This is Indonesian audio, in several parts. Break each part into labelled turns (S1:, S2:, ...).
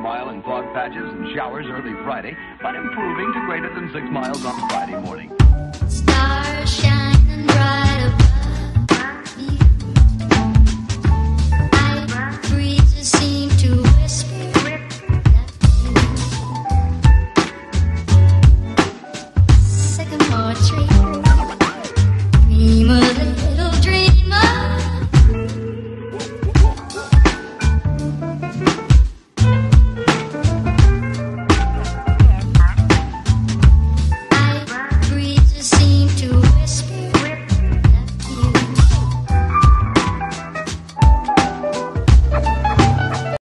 S1: mile in fog patches and showers early Friday, but improving to greater than 6 miles on Friday morning.
S2: Stars shining bright above me. Night breezes seem to whisper that sycamore tree. Dream a little dreamer. Night breezes seem to whisper that you.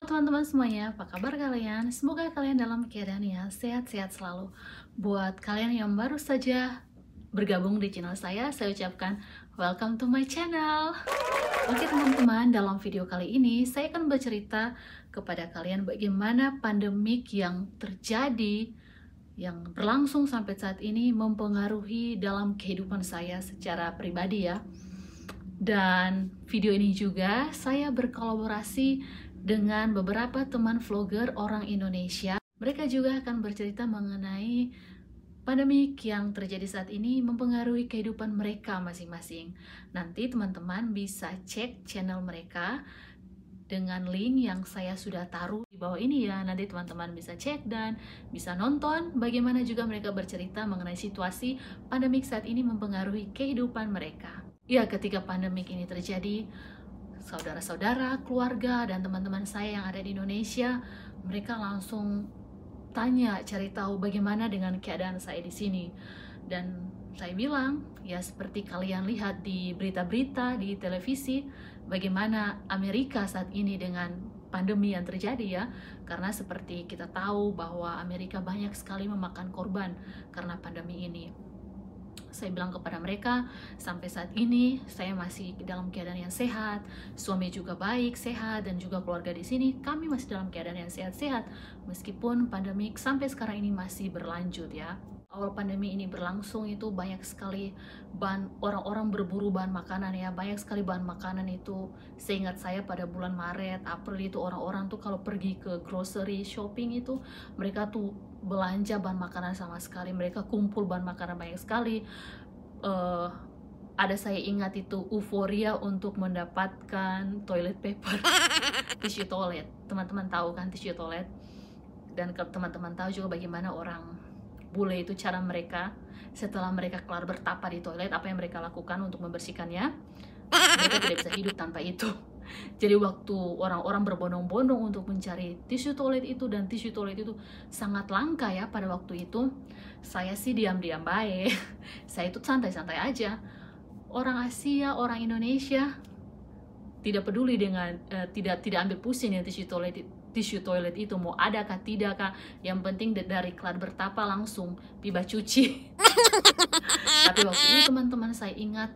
S3: Teman-teman semuanya, apa kabar kalian? Semoga kalian dalam keadaan yang sehat-sehat selalu. Buat kalian yang baru saja bergabung di channel saya ucapkan welcome to my channel. Oke teman-teman, dalam video kali ini saya akan bercerita kepada kalian bagaimana pandemik yang terjadi, yang berlangsung sampai saat ini mempengaruhi dalam kehidupan saya secara pribadi ya. Dan video ini juga saya berkolaborasi dengan beberapa teman vlogger orang Indonesia. Mereka juga akan bercerita mengenai pandemik yang terjadi saat ini mempengaruhi kehidupan mereka masing-masing. Nanti teman-teman bisa cek channel mereka dengan link yang saya sudah taruh di bawah ini ya. Nanti teman-teman bisa cek dan bisa nonton bagaimana juga mereka bercerita mengenai situasi pandemik saat ini mempengaruhi kehidupan mereka. Ya, ketika pandemik ini terjadi, saudara-saudara, keluarga, dan teman-teman saya yang ada di Indonesia, mereka langsung tanya, cari tahu bagaimana dengan keadaan saya di sini. Dan saya bilang, ya seperti kalian lihat di berita-berita, di televisi, bagaimana Amerika saat ini dengan pandemi yang terjadi ya. Karena seperti kita tahu bahwa Amerika banyak sekali memakan korban karena pandemi ini. Saya bilang kepada mereka, sampai saat ini saya masih dalam keadaan yang sehat, suami juga baik, sehat, dan juga keluarga di sini kami masih dalam keadaan yang sehat-sehat meskipun pandemik sampai sekarang ini masih berlanjut ya. Awal pandemi ini berlangsung itu banyak sekali orang-orang berburu bahan makanan ya, banyak sekali bahan makanan itu. Seingat saya pada bulan Maret, April itu orang-orang tuh kalau pergi ke grocery shopping itu mereka tuh belanja bahan makanan sama sekali, mereka kumpul bahan makanan banyak sekali. Ada saya ingat itu euforia untuk mendapatkan toilet paper, tisu toilet. Teman-teman tahu kan tisu toilet? Dan teman-teman tahu juga bagaimana orang bule itu cara mereka setelah mereka kelar bertapa di toilet, apa yang mereka lakukan untuk membersihkannya. Mereka tidak bisa hidup tanpa itu. Jadi waktu orang-orang berbondong-bondong untuk mencari tisu toilet itu, dan tisu toilet itu sangat langka ya pada waktu itu, saya sih diam-diam baik. Saya itu santai-santai aja. Orang Asia, orang Indonesia tidak peduli dengan tidak ambil pusing ya tisu toilet itu mau ada kah tidak kah, yang penting dari kelar bertapa langsung pipa cuci. Tapi waktu itu teman-teman saya ingat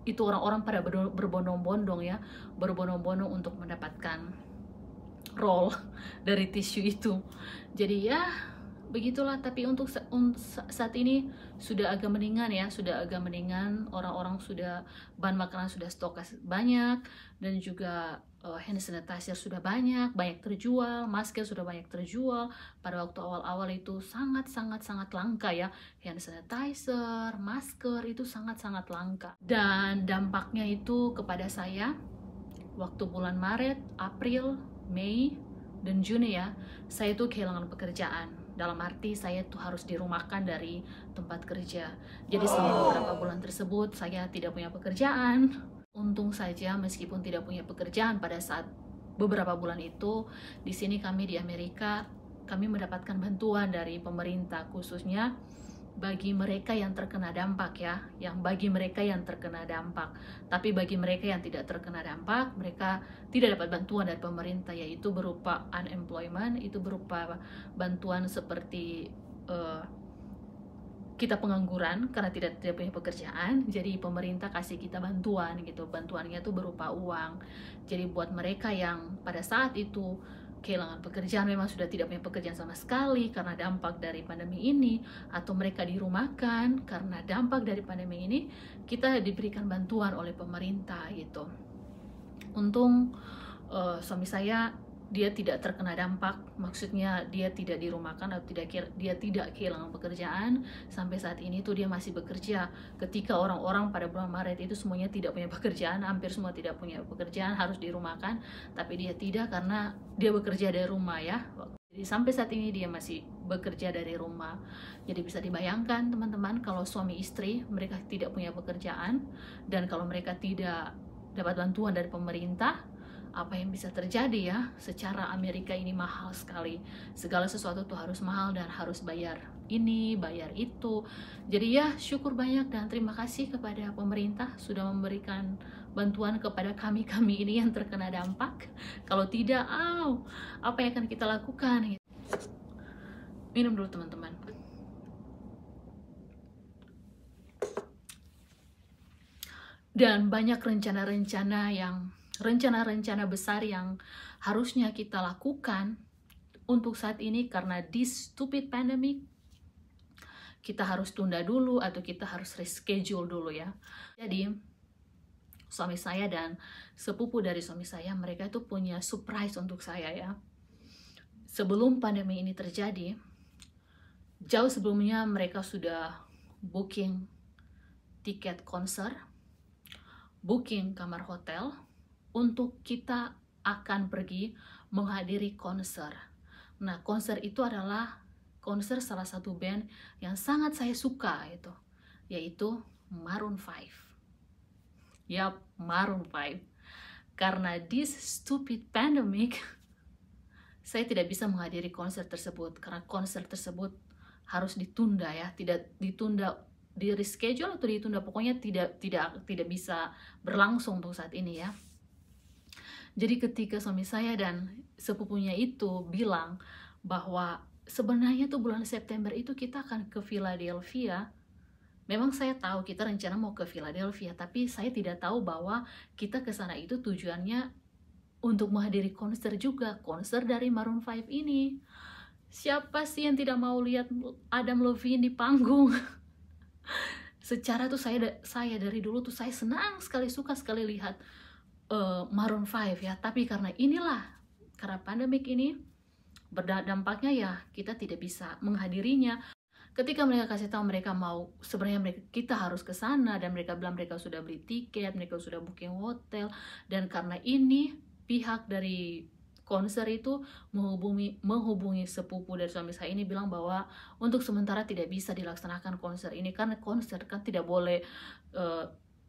S3: itu orang-orang pada berbondong-bondong ya, berbondong-bondong untuk mendapatkan roll dari tisu itu. Jadi ya begitulah. Tapi untuk saat ini sudah agak mendingan ya, sudah agak mendingan. Orang-orang sudah, bahan makanan sudah stok banyak, dan juga hand sanitizer sudah banyak terjual, masker sudah banyak terjual. Pada waktu awal-awal itu sangat langka ya, hand sanitizer, masker itu sangat langka. Dan dampaknya itu kepada saya waktu bulan Maret, April, Mei, dan Juni ya, saya itu kehilangan pekerjaan. Dalam arti saya tuh harus dirumahkan dari tempat kerja. Jadi selama beberapa bulan tersebut saya tidak punya pekerjaan. Untung saja meskipun tidak punya pekerjaan pada saat beberapa bulan itu, di sini kami di Amerika, kami mendapatkan bantuan dari pemerintah, khususnya bagi mereka yang terkena dampak ya, bagi mereka yang terkena dampak. Tapi bagi mereka yang tidak terkena dampak, mereka tidak dapat bantuan dari pemerintah, yaitu berupa unemployment, itu berupa bantuan seperti kita pengangguran karena tidak punya pekerjaan. Jadi pemerintah kasih kita bantuan gitu, bantuannya itu berupa uang. Jadi buat mereka yang pada saat itu kehilangan pekerjaan, memang sudah tidak punya pekerjaan sama sekali karena dampak dari pandemi ini, atau mereka dirumahkan karena dampak dari pandemi ini, kita diberikan bantuan oleh pemerintah gitu. Untung suami saya dia tidak terkena dampak, maksudnya dia tidak dirumahkan atau dia tidak kehilangan pekerjaan. Sampai saat ini tuh dia masih bekerja. Ketika orang-orang pada bulan Maret itu semuanya tidak punya pekerjaan, hampir semua tidak punya pekerjaan, harus dirumahkan, tapi dia tidak karena dia bekerja dari rumah ya. Jadi sampai saat ini dia masih bekerja dari rumah. Jadi bisa dibayangkan teman-teman, kalau suami istri mereka tidak punya pekerjaan dan kalau mereka tidak dapat bantuan dari pemerintah, apa yang bisa terjadi ya. Secara Amerika ini mahal sekali, segala sesuatu tuh harus mahal dan harus bayar ini, bayar itu. Jadi ya syukur banyak dan terima kasih kepada pemerintah sudah memberikan bantuan kepada kami ini yang terkena dampak. Kalau tidak, apa yang akan kita lakukan? Minum dulu teman-teman. Dan banyak rencana-rencana besar yang harusnya kita lakukan untuk saat ini karena this stupid pandemic, kita harus tunda dulu atau kita harus reschedule dulu ya. Jadi suami saya dan sepupu dari suami saya, mereka itu punya surprise untuk saya ya. Sebelum pandemi ini terjadi, jauh sebelumnya mereka sudah booking tiket konser, booking kamar hotel untuk kita akan pergi menghadiri konser. Nah, konser itu adalah konser salah satu band yang sangat saya suka itu, yaitu Maroon 5. Yap, Maroon 5. Karena this stupid pandemic, saya tidak bisa menghadiri konser tersebut karena konser tersebut harus ditunda ya, tidak ditunda, di reschedule atau ditunda, pokoknya tidak bisa berlangsung untuk saat ini ya. Jadi ketika suami saya dan sepupunya itu bilang bahwa sebenarnya tuh bulan September itu kita akan ke Philadelphia, memang saya tahu kita rencana mau ke Philadelphia, tapi saya tidak tahu bahwa kita ke sana itu tujuannya untuk menghadiri konser juga, konser dari Maroon 5 ini. Siapa sih yang tidak mau lihat Adam Levine di panggung? Secara tuh saya dari dulu tuh saya senang sekali, suka sekali lihat Maroon 5 ya. Tapi karena pandemik ini berdampaknya ya kita tidak bisa menghadirinya. Ketika mereka kasih tahu mereka mau, sebenarnya kita harus ke sana dan mereka bilang mereka sudah beli tiket, mereka sudah booking hotel, dan karena ini pihak dari konser itu menghubungi sepupu dari suami saya ini bilang bahwa untuk sementara tidak bisa dilaksanakan konser ini karena konser kan tidak boleh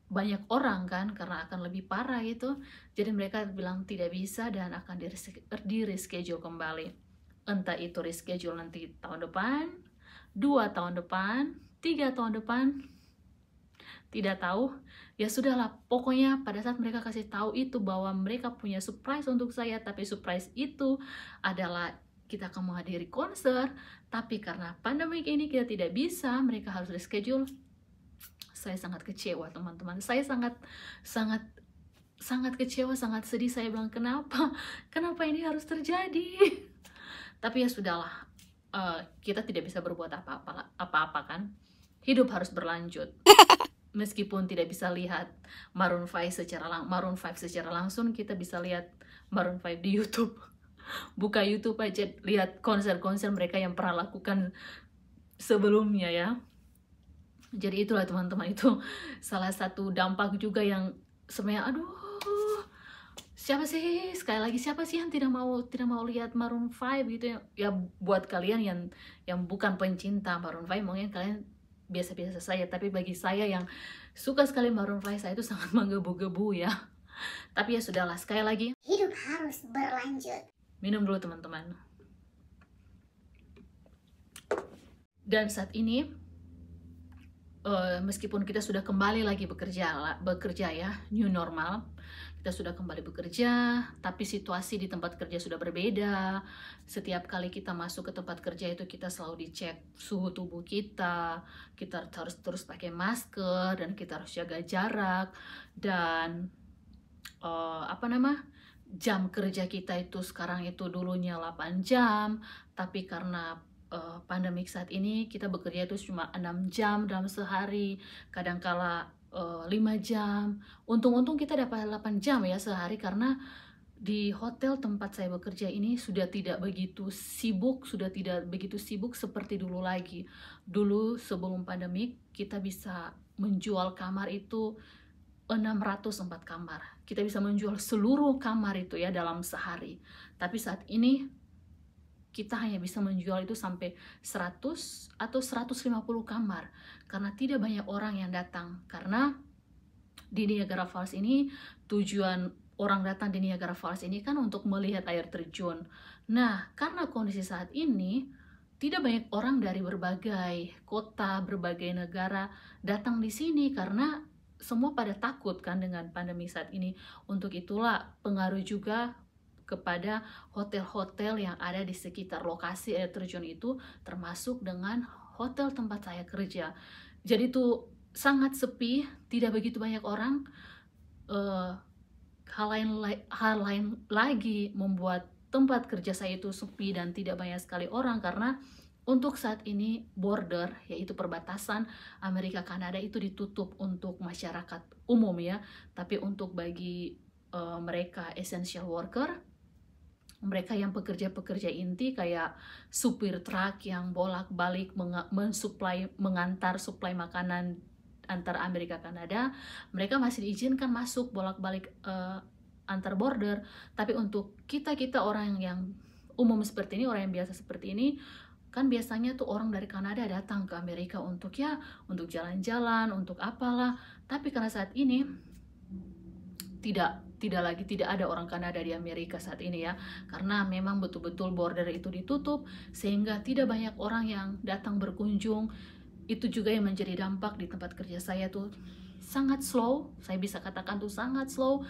S3: banyak orang kan, karena akan lebih parah gitu. Jadi mereka bilang tidak bisa dan akan di reschedule kembali. Entah itu reschedule nanti tahun depan, 2 tahun depan, 3 tahun depan, tidak tahu. Ya sudahlah, pokoknya pada saat mereka kasih tahu itu bahwa mereka punya surprise untuk saya, tapi surprise itu adalah kita akan menghadiri konser, tapi karena pandemi ini kita tidak bisa, mereka harus reschedule. Saya sangat kecewa teman-teman, saya sangat kecewa, sangat sedih. Saya bilang kenapa ini harus terjadi? Tapi ya sudahlah, kita tidak bisa berbuat apa-apa kan, hidup harus berlanjut. Meskipun tidak bisa lihat Maroon 5 secara langsung, kita bisa lihat Maroon 5 di YouTube. Buka YouTube aja, lihat konser-konser mereka yang pernah lakukan sebelumnya ya. Jadi itulah teman-teman, itu salah satu dampak juga yang sebenarnya siapa sih yang tidak mau lihat Maroon 5 gitu ya. Buat kalian yang bukan pencinta Maroon 5 mungkin kalian biasa-biasa saja, tapi bagi saya yang suka sekali Maroon 5, saya itu sangat menggebu-gebu ya. Tapi ya sudahlah, sekali lagi
S2: Hidup harus berlanjut.
S3: minum dulu teman-teman. Dan saat ini meskipun kita sudah kembali lagi bekerja ya, new normal, kita sudah kembali bekerja, tapi situasi di tempat kerja sudah berbeda. Setiap kali kita masuk ke tempat kerja itu kita selalu dicek suhu tubuh kita harus terus pakai masker dan kita harus jaga jarak, dan jam kerja kita itu sekarang itu dulunya 8 jam, tapi karena pandemik saat ini kita bekerja itu cuma 6 jam dalam sehari, kadangkala 5 jam. Untung-untung kita dapat 8 jam ya sehari karena Di hotel tempat saya bekerja ini sudah tidak begitu sibuk seperti dulu lagi. Dulu sebelum pandemik kita bisa menjual kamar itu 604 kamar. Kita bisa menjual seluruh kamar itu ya dalam sehari. Tapi saat ini kita hanya bisa menjual itu sampai 100 atau 150 kamar karena tidak banyak orang yang datang. Karena di Niagara Falls ini tujuan orang datang di Niagara Falls ini kan untuk melihat air terjun. Nah, karena kondisi saat ini tidak banyak orang dari berbagai kota, berbagai negara datang di sini karena semua pada takut kan dengan pandemi saat ini. Untuk itulah pengaruh juga kepada hotel-hotel yang ada di sekitar lokasi air terjun itu, termasuk dengan hotel tempat saya kerja. Jadi itu sangat sepi, tidak begitu banyak orang. Hal lain lagi membuat tempat kerja saya itu sepi dan tidak banyak sekali orang karena untuk saat ini border, yaitu perbatasan Amerika Kanada itu ditutup untuk masyarakat umum ya, tapi untuk bagi mereka essential worker, mereka yang pekerja-pekerja inti kayak supir truk yang bolak-balik mengantar suplai makanan antar Amerika Kanada, mereka masih diizinkan masuk bolak-balik antar border. Tapi untuk kita orang yang umum seperti ini, orang yang biasa seperti ini, kan biasanya tuh orang dari Kanada datang ke Amerika untuk jalan-jalan, untuk apalah. Tapi karena saat ini tidak ada orang Kanada di Amerika saat ini ya, karena memang betul-betul border itu ditutup sehingga tidak banyak orang yang datang berkunjung. Itu juga yang menjadi dampak di tempat kerja saya tuh sangat slow, saya bisa katakan tuh sangat slow,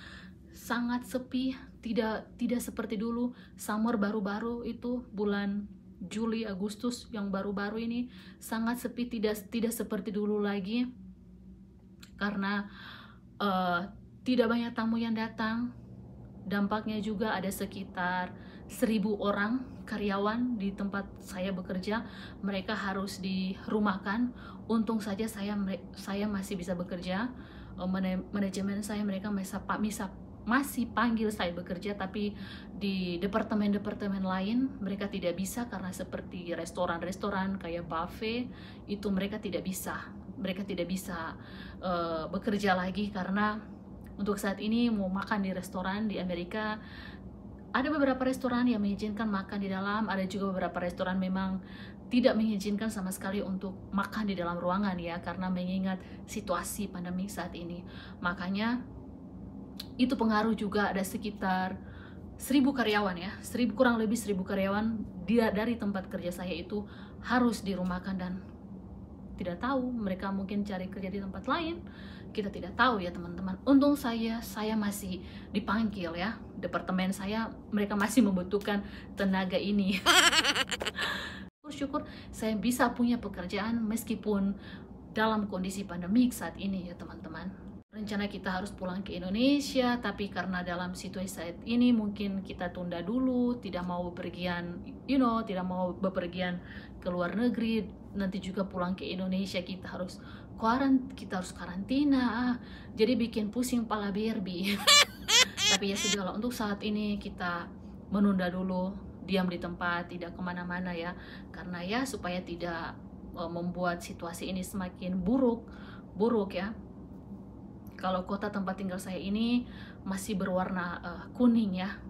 S3: sangat sepi, tidak seperti dulu. Summer baru-baru itu bulan Juli, Agustus yang baru-baru ini sangat sepi, tidak seperti dulu lagi karena tidak banyak tamu yang datang. Dampaknya juga ada sekitar 1.000 orang karyawan di tempat saya bekerja, mereka harus dirumahkan. Untung saja saya masih bisa bekerja. Manajemen saya mereka masih panggil saya bekerja, tapi di departemen-departemen lain mereka tidak bisa karena seperti restoran-restoran kayak buffet itu mereka tidak bisa bekerja lagi karena untuk saat ini mau makan di restoran di Amerika, ada beberapa restoran yang mengizinkan makan di dalam, ada juga beberapa restoran memang tidak mengizinkan sama sekali untuk makan di dalam ruangan ya, karena mengingat situasi pandemi saat ini. Makanya itu pengaruh juga, ada sekitar 1.000 karyawan ya, kurang lebih 1.000 karyawan dari tempat kerja saya itu harus dirumahkan dan tidak tahu, mereka mungkin cari kerja di tempat lain, kita tidak tahu ya teman-teman. Untung saya masih dipanggil ya, departemen saya mereka masih membutuhkan tenaga ini. Bersyukur saya bisa punya pekerjaan meskipun dalam kondisi pandemik saat ini ya teman-teman. Rencana kita harus pulang ke Indonesia, tapi karena dalam situasi saat ini mungkin kita tunda dulu, tidak mau bepergian, tidak mau bepergian ke luar negeri. Nanti juga pulang ke Indonesia kita harus karantina, jadi bikin pusing pala BRB. Tapi ya sudahlah, untuk saat ini kita menunda dulu, diam di tempat, tidak kemana-mana ya, karena ya supaya tidak membuat situasi ini semakin buruk ya. Kalau kota tempat tinggal saya ini masih berwarna kuning ya,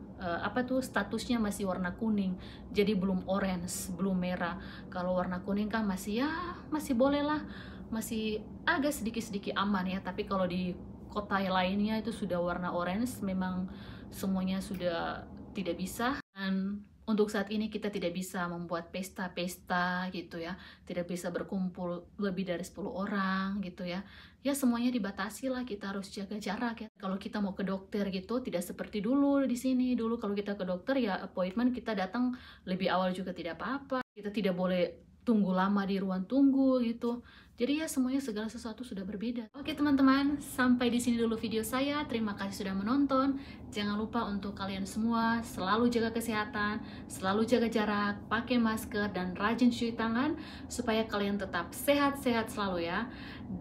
S3: statusnya masih warna kuning, jadi belum orange, belum merah. Kalau warna kuning kan masih boleh lah, masih agak sedikit aman ya. Tapi kalau di kota lainnya itu sudah warna orange, memang semuanya sudah tidak bisa. Dan untuk saat ini kita tidak bisa membuat pesta-pesta gitu ya, tidak bisa berkumpul lebih dari 10 orang gitu ya. Ya semuanya dibatasi lah, kita harus jaga jarak ya. Kalau kita mau ke dokter gitu, tidak seperti dulu di sini. Dulu kalau kita ke dokter ya appointment kita datang lebih awal juga tidak apa-apa. Kita tidak boleh tunggu lama di ruang tunggu gitu. Jadi ya semuanya segala sesuatu sudah berbeda. Oke teman-teman, sampai di sini dulu video saya. Terima kasih sudah menonton. Jangan lupa untuk kalian semua selalu jaga kesehatan, selalu jaga jarak, pakai masker dan rajin cuci tangan supaya kalian tetap sehat-sehat selalu ya.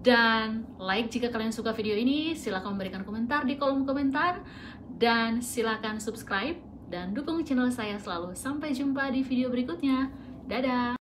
S3: Dan like jika kalian suka video ini, silahkan memberikan komentar di kolom komentar dan silahkan subscribe dan dukung channel saya selalu. Sampai jumpa di video berikutnya. Dadah!